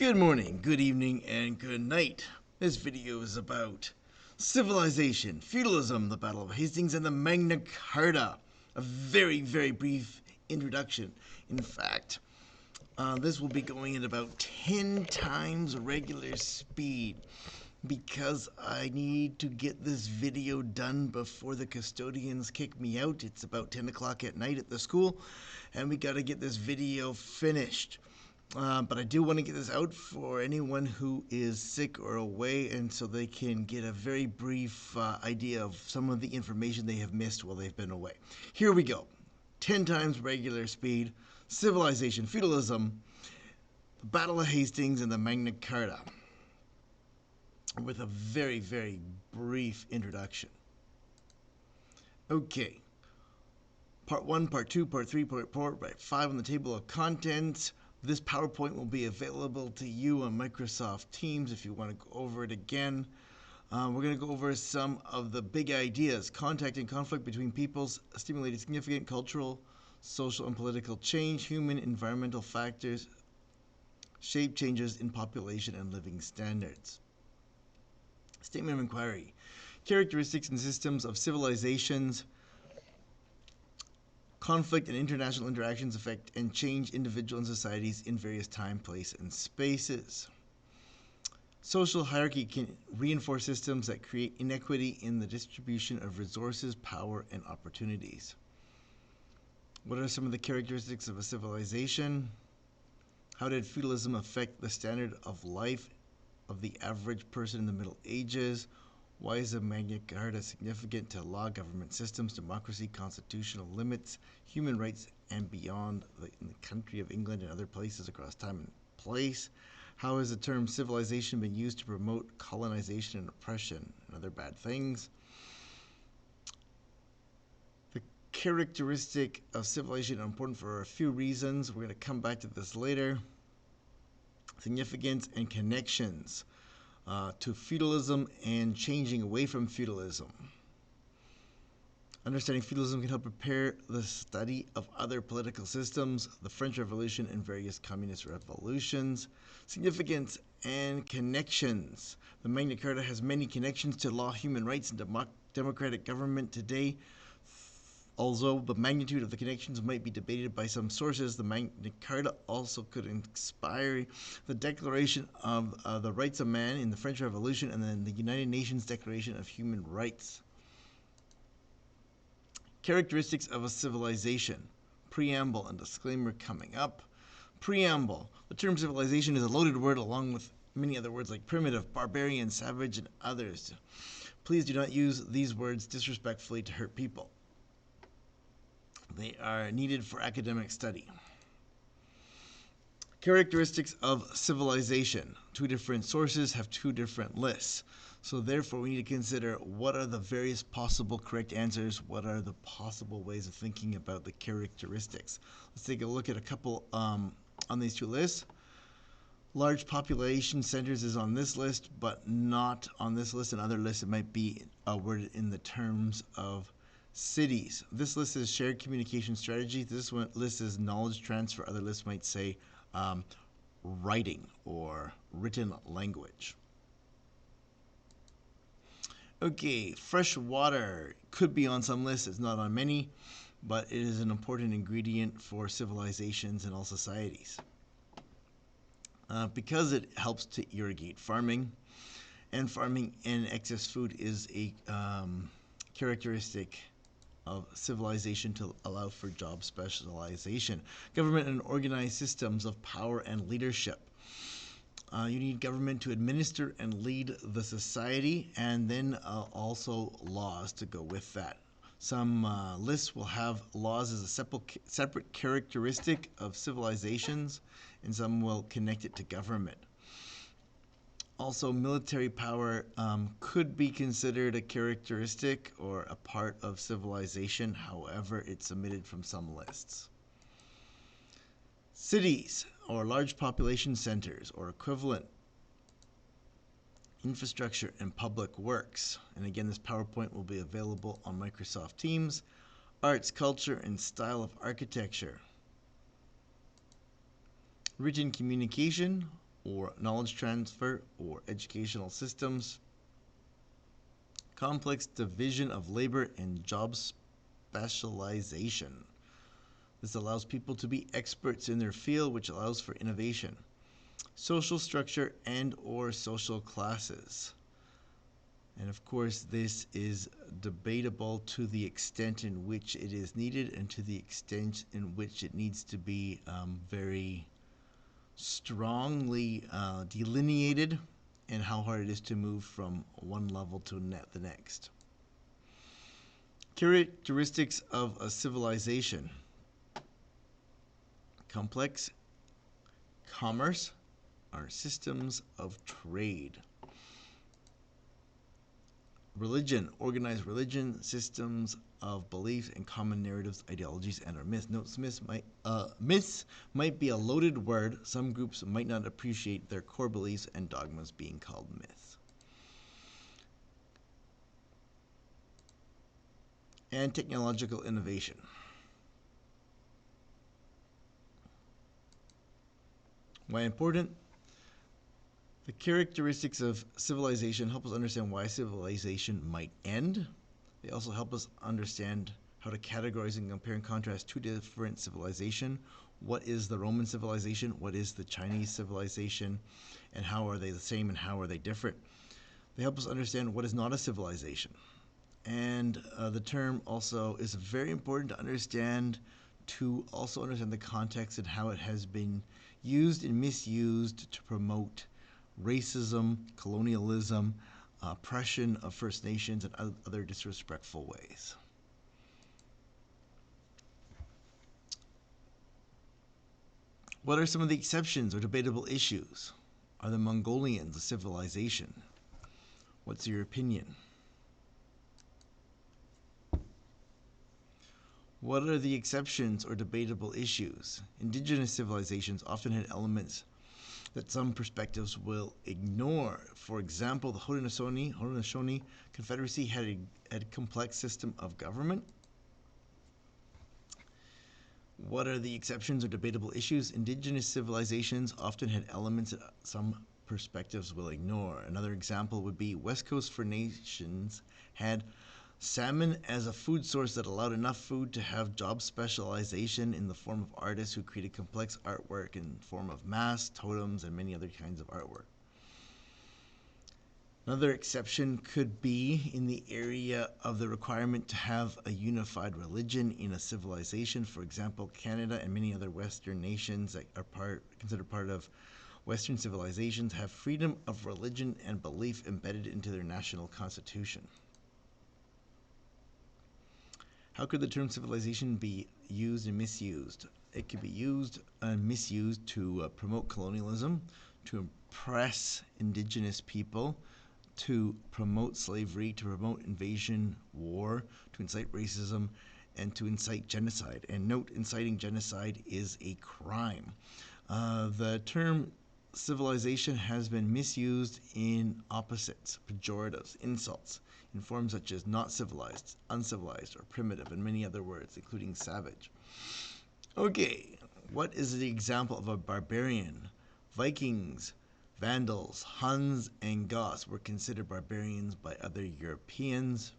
Good morning, good evening, and good night. This video is about civilization, feudalism, the Battle of Hastings, and the Magna Carta. A very, very brief introduction. In fact, this will be going at about 10 times regular speed because I need to get this video done before the custodians kick me out. It's about 10 o'clock at night at the school, and we got to get this video finished. But I do want to get this out for anyone who is sick or away, and so they can get a very brief idea of some of the information they have missed while they've been away. Here we go. 10 times regular speed, civilization, feudalism, the Battle of Hastings, and the Magna Carta, with a very, very brief introduction. Okay. Part 1, Part 2, Part 3, Part 4, Part 5 on the table of contents. This PowerPoint will be available to you on Microsoft Teams if you want to go over it again. We're going to go over some of the big ideas. Contact and conflict between peoples stimulated significant cultural, social, and political change. Human environmental factors shape changes in population and living standards. Statement of inquiry. Characteristics and systems of civilizations. Conflict and international interactions affect and change individual and societies in various time, place, and spaces. Social hierarchy can reinforce systems that create inequity in the distribution of resources, power, and opportunities. What are some of the characteristics of a civilization? How did feudalism affect the standard of life of the average person in the Middle Ages? Why is the Magna Carta significant to law, government systems, democracy, constitutional limits, human rights, and beyond in the country of England and other places across time and place? How has the term civilization been used to promote colonization and oppression and other bad things? The characteristic of civilization are important for a few reasons. We're going to come back to this later. Significance and connections to feudalism and changing away from feudalism. Understanding feudalism can help prepare the study of other political systems, the French Revolution and various communist revolutions. Significance and connections. The Magna Carta has many connections to law, human rights, and democratic government today. Although the magnitude of the connections might be debated by some sources, the Magna Carta also could inspire the Declaration of the Rights of Man in the French Revolution and then the United Nations Declaration of Human Rights. Characteristics of a civilization. Preamble and disclaimer coming up. Preamble. The term civilization is a loaded word along with many other words like primitive, barbarian, savage, and others. Please do not use these words disrespectfully to hurt people. They are needed for academic study. Characteristics of civilization. Two different sources have two different lists. So therefore we need to consider what are the various possible correct answers, what are the possible ways of thinking about the characteristics. Let's take a look at a couple on these two lists. Large population centers is on this list, but not on this list. In other lists it might be worded in the terms of cities. This list is shared communication strategy. This one list is knowledge transfer. Other lists might say writing or written language. Okay, fresh water could be on some lists. It's not on many, but it is an important ingredient for civilizations and all societies because it helps to irrigate farming, and farming and excess food is a characteristic of civilization to allow for job specialization. Government and organized systems of power and leadership. You need government to administer and lead the society, and then also laws to go with that. Some lists will have laws as a separate characteristic of civilizations, and some will connect it to government. Also, military power could be considered a characteristic or a part of civilization. However, it's omitted from some lists. Cities or large population centers or equivalent. Infrastructure and public works. And again, this PowerPoint will be available on Microsoft Teams. Arts, culture, and style of architecture. Written communication or knowledge transfer or educational systems, complex division of labor and job specialization. This allows people to be experts in their field, which allows for innovation. Social structure and or social classes. And of course, this is debatable to the extent in which it is needed and to the extent in which it needs to be very strongly delineated, and how hard it is to move from one level to the next. Characteristics of a civilization: complex commerce, are systems of trade. Religion, organized religion, systems of beliefs and common narratives, ideologies, and or myths. Note, myths might be a loaded word. Some groups might not appreciate their core beliefs and dogmas being called myths. And technological innovation. Why important? The characteristics of civilization help us understand why civilization might end. They also help us understand how to categorize and compare and contrast two different civilizations. What is the Roman civilization? What is the Chinese civilization? And how are they the same and how are they different? They help us understand what is not a civilization. And the term also is very important to understand the context and how it has been used and misused to promote racism, colonialism, oppression of First Nations, and other disrespectful ways. What are some of the exceptions or debatable issues? Are the Mongolians a civilization? What's your opinion? What are the exceptions or debatable issues? Indigenous civilizations often had elements that some perspectives will ignore. For example, the Haudenosaunee Confederacy had a complex system of government. What are the exceptions or debatable issues? Indigenous civilizations often had elements that some perspectives will ignore. Another example would be West Coast First Nations had salmon as a food source that allowed enough food to have job specialization in the form of artists who created complex artwork in the form of masks, totems, and many other kinds of artwork. Another exception could be in the area of the requirement to have a unified religion in a civilization. For example, Canada and many other Western nations that are considered part of Western civilizations have freedom of religion and belief embedded into their national constitution. How could the term civilization be used and misused? It could be used and misused to promote colonialism, to oppress indigenous people, to promote slavery, to promote invasion, war, to incite racism, and to incite genocide. And note, inciting genocide is a crime. The term civilization has been misused in opposites, pejoratives, insults, in forms such as not civilized, uncivilized, or primitive, and many other words, including savage. Okay, what is the example of a barbarian? Vikings, Vandals, Huns, and Goths were considered barbarians by other Europeans.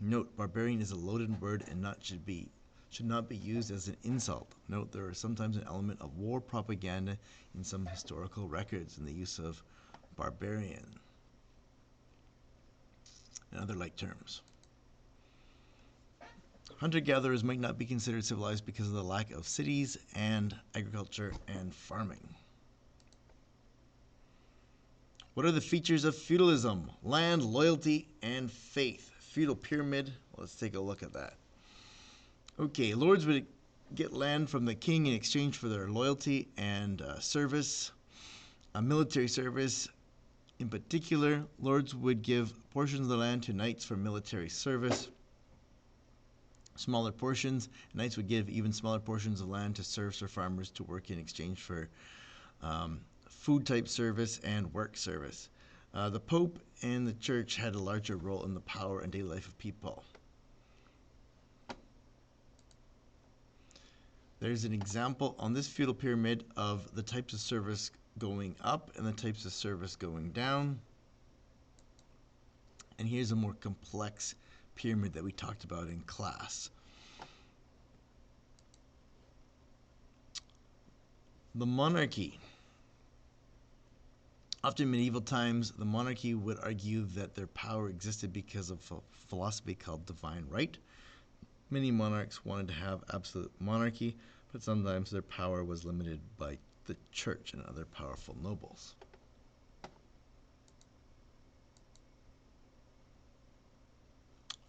Note, barbarian is a loaded word and should not be used as an insult. Note, there is sometimes an element of war propaganda in some historical records in the use of barbarian and other like terms. Hunter-gatherers might not be considered civilized because of the lack of cities and agriculture and farming. What are the features of feudalism? Land, loyalty, and faith. Feudal pyramid. Let's take a look at that. Okay, lords would get land from the king in exchange for their loyalty and service, military service. In particular, lords would give portions of the land to knights for military service. Smaller portions, knights would give even smaller portions of land to serfs or farmers to work in exchange for food type service and work service. The Pope and the Church had a larger role in the power and daily life of people. There's an example on this feudal pyramid of the types of service going up and the types of service going down. And here's a more complex pyramid that we talked about in class. The monarchy. Often in medieval times, the monarchy would argue that their power existed because of a philosophy called divine right. Many monarchs wanted to have absolute monarchy, but sometimes their power was limited by the church and other powerful nobles.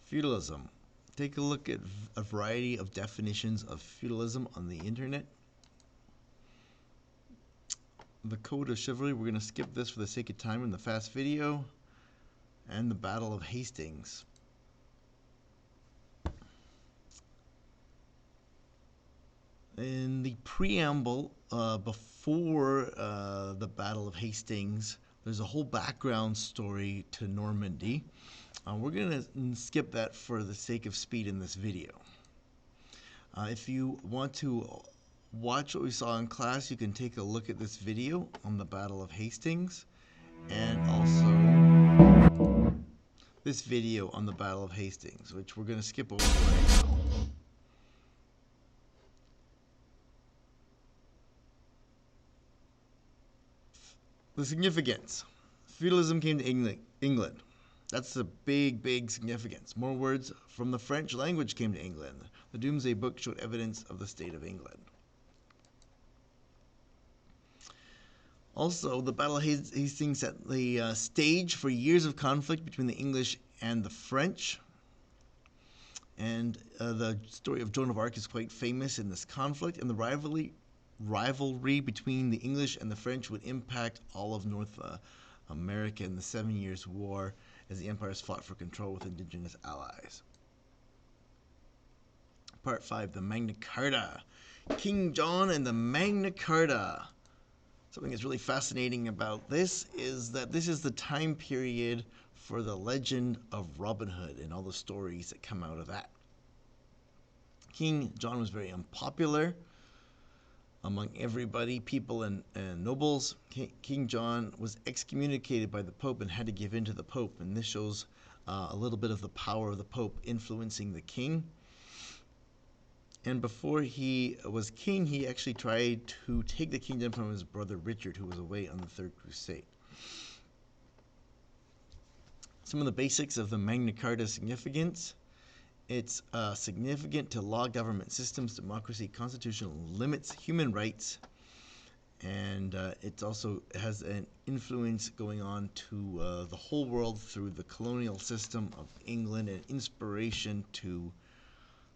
Feudalism. Take a look at a variety of definitions of feudalism on the internet. The Code of Chivalry, we're going to skip this for the sake of time in the fast video, and the Battle of Hastings. In the preamble, before the Battle of Hastings, there's a whole background story to Normandy. We're going to skip that for the sake of speed in this video. If you want to watch what we saw in class, you can take a look at this video on the Battle of Hastings, and also this video on the Battle of Hastings, which we're going to skip over right now. The significance. Feudalism came to England. That's a big, big significance. More words from the French language came to England. The Domesday Book showed evidence of the state of England. Also, the Battle of Hastings set the stage for years of conflict between the English and the French. And the story of Joan of Arc is quite famous in this conflict, and the rivalry between the English and the French would impact all of North America in the 7 Years' War as the empires fought for control with indigenous allies. Part 5, the Magna Carta. King John and the Magna Carta. Something that's really fascinating about this is that this is the time period for the legend of Robin Hood and all the stories that come out of that. King John was very unpopular among everybody, people and nobles. King John was excommunicated by the Pope and had to give in to the Pope, and this shows a little bit of the power of the Pope influencing the king. And before he was king, he actually tried to take the kingdom from his brother Richard, who was away on the Third Crusade. Some of the basics of the Magna Carta significance. It's significant to law, government systems, democracy, constitutional limits, human rights, and it also has an influence going on to the whole world through the colonial system of England, and inspiration to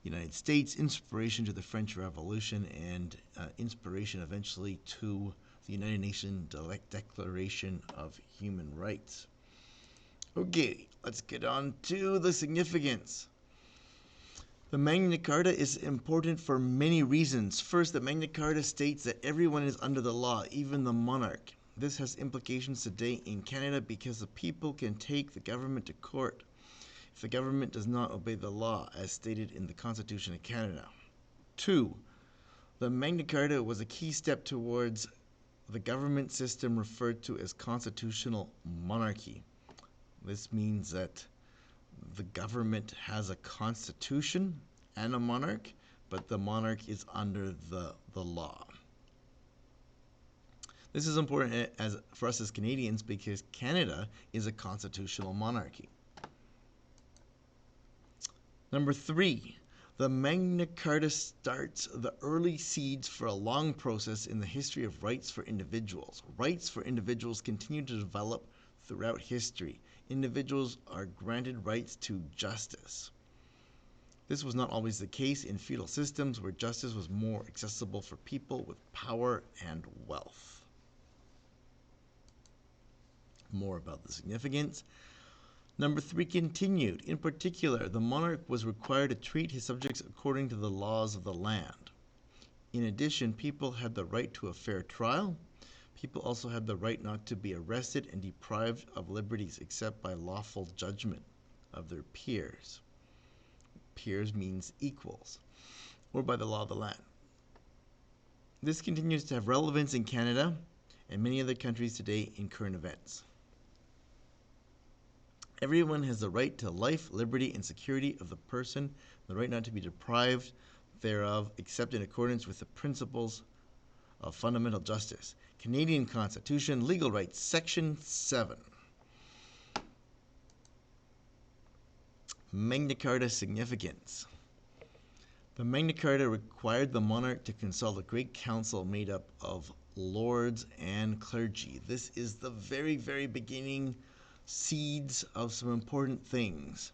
the United States, inspiration to the French Revolution, and inspiration eventually to the United Nations Declaration of Human Rights. Okay, let's get on to the significance. The Magna Carta is important for many reasons. First, the Magna Carta states that everyone is under the law, even the monarch. This has implications today in Canada because the people can take the government to court if the government does not obey the law, as stated in the Constitution of Canada. 2. The Magna Carta was a key step towards the government system referred to as constitutional monarchy. This means that the government has a constitution and a monarch, but the monarch is under the law. This is important for us as Canadians because Canada is a constitutional monarchy. Number 3, the Magna Carta starts the early seeds for a long process in the history of rights for individuals. Rights for individuals continue to develop throughout history. Individuals are granted rights to justice. This was not always the case in feudal systems where justice was more accessible for people with power and wealth. More about the significance. Number 3, continued. In particular, the monarch was required to treat his subjects according to the laws of the land. In addition, people had the right to a fair trial. People also had the right not to be arrested and deprived of liberties except by lawful judgment of their peers. Peers means equals, or by the law of the land. This continues to have relevance in Canada and many other countries today in current events. Everyone has the right to life, liberty, and security of the person, the right not to be deprived thereof, except in accordance with the principles of fundamental justice. Canadian Constitution, Legal Rights, Section 7. Magna Carta significance. The Magna Carta required the monarch to consult a great council made up of lords and clergy. This is the very, very beginning seeds of some important things.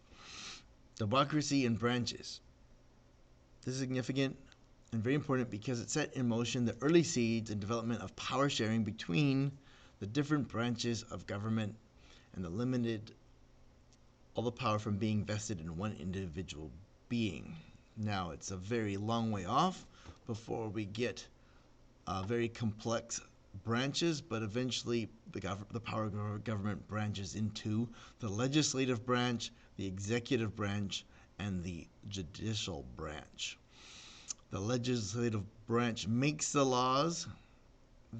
Democracy in branches. This is significant and very important because it set in motion the early seeds and development of power sharing between the different branches of government and limited all the power from being vested in one individual being. Now, it's a very long way off before we get very complex branches, but eventually the power of government branches into the legislative branch, the executive branch, and the judicial branch. The legislative branch makes the laws.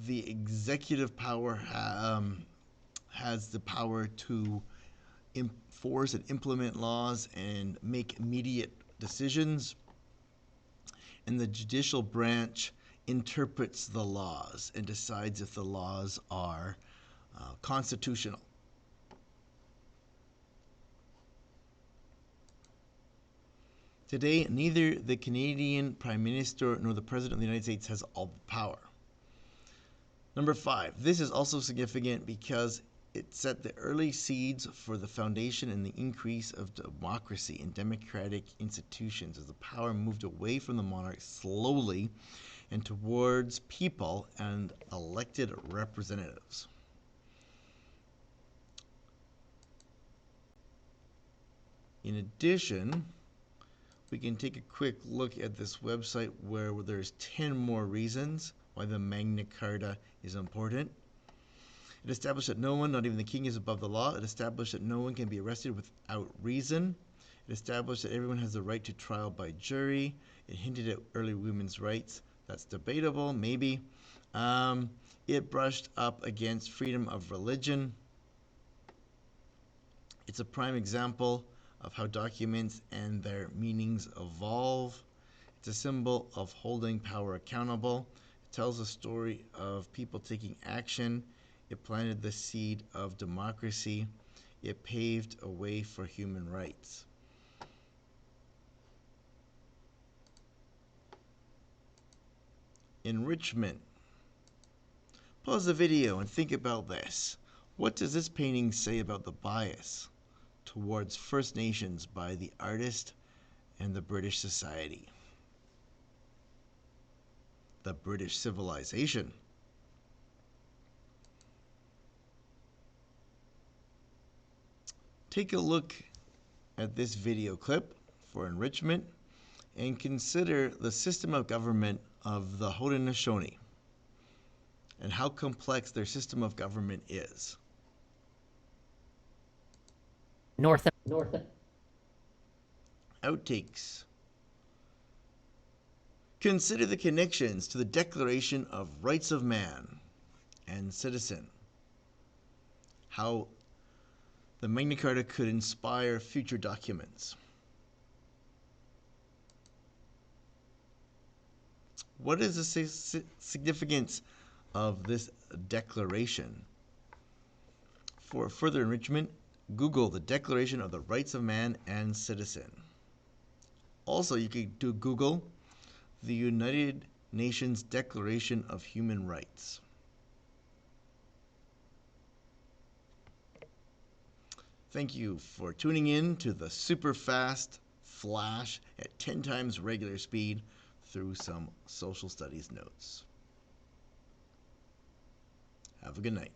The executive power has the power to enforce and implement laws and make immediate decisions. And the judicial branch interprets the laws and decides if the laws are constitutional. Today, neither the Canadian Prime Minister nor the President of the United States has all the power. Number 5, this is also significant because it set the early seeds for the foundation and the increase of democracy in democratic institutions as the power moved away from the monarch slowly and towards people and elected representatives. In addition, we can take a quick look at this website where there's 10 more reasons why the Magna Carta is important. It established that no one, not even the king, is above the law. It established that no one can be arrested without reason. It established that everyone has the right to trial by jury. It hinted at early women's rights. That's debatable, maybe. It brushed up against freedom of religion. It's a prime example of how documents and their meanings evolve. It's a symbol of holding power accountable. It tells a story of people taking action. It planted the seed of democracy. It paved a way for human rights. Enrichment. Pause the video and think about this. What does this painting say about the bias towards First Nations by the artist and the British society? The British civilization. Take a look at this video clip for enrichment and consider the system of government of the Haudenosaunee and how complex their system of government is. North. Outtakes. Consider the connections to the Declaration of Rights of Man and Citizen. How the Magna Carta could inspire future documents. What is the significance of this declaration? For further enrichment, Google the Declaration of the Rights of Man and Citizen. Also, you could do Google the United Nations Declaration of Human Rights. Thank you for tuning in to the super fast flash at 10 times regular speed through some social studies notes. Have a good night.